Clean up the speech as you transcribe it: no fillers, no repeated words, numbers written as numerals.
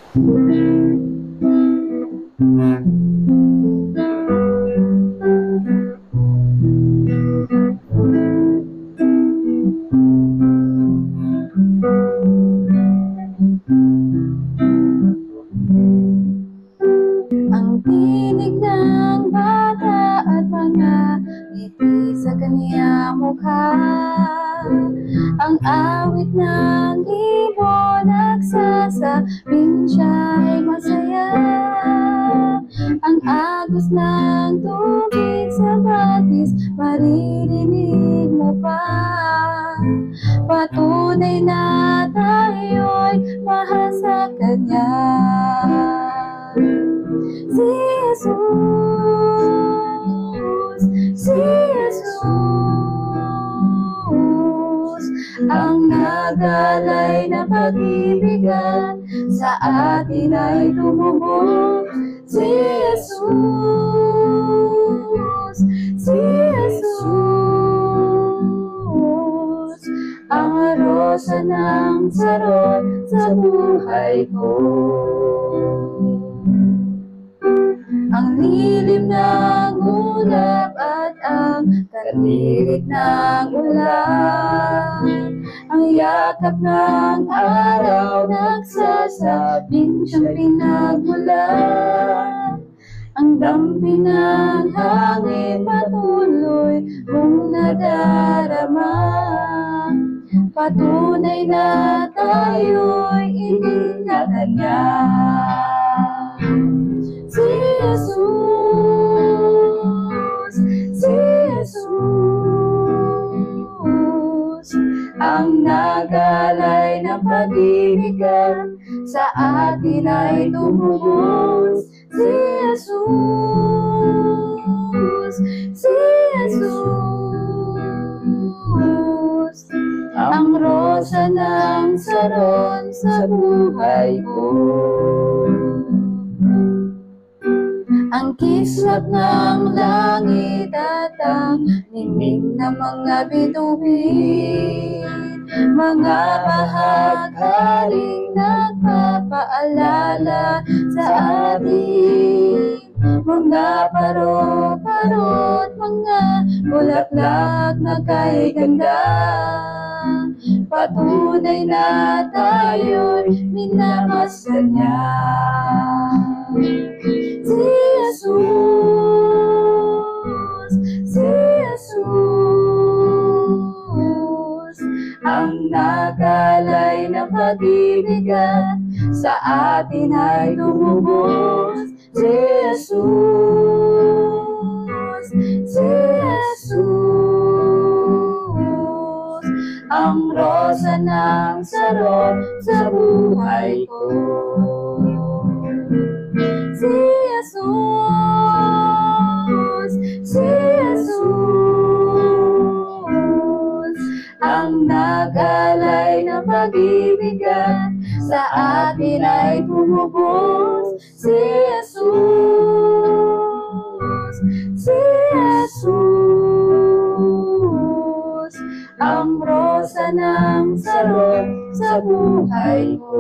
Ang tinig ng bata at mga ngiti sa kaniyang mukha, ang awit ng ibon nagsasabing siya'y masaya. Ang agos ng tubig sa batis, maririnig mo pa. Patunay na tayo'y mahal sa Kanya. Si Jesus, si Jesus, ang nagalay na pag-ibigan sa atin ay tumubog. Si Jesus, si Jesus, ang arosa ng sarong sa buhay ko. Ang lilim ng ulap at ang katirik ng ulan, ang yakap ng araw nagsasabing siyang pinagmulan. Ang dampi ng hangin patuloy kong nadarama, patunay na tayo'y itinatan niya. Si Jesus, si Jesus, ang nagalay ng pag-ibigan sa atin ay tumubos. Si Jesus, si Jesus, ang rosa ng saron sa buhay ko. Ang kislap ng langit at ang ningning ng mga bituin, mga bahagharing nagpapaalala sa atin, mga paro-parot, mga bulaklak na kay ganda, patunay na tayo'y minamahal niya. Si Jesus, si Jesus, ang nagalay na pag-ibigan sa atin ay tumubos. Si Jesus, si Jesus, ang rosa ng saron sa buhay ko. Si Jesus, si Jesus, ang nagalay na pag-ibigan sa atin ay tumubos. Si Jesus, si Jesus, ang rosa ng saron sa buhay ko.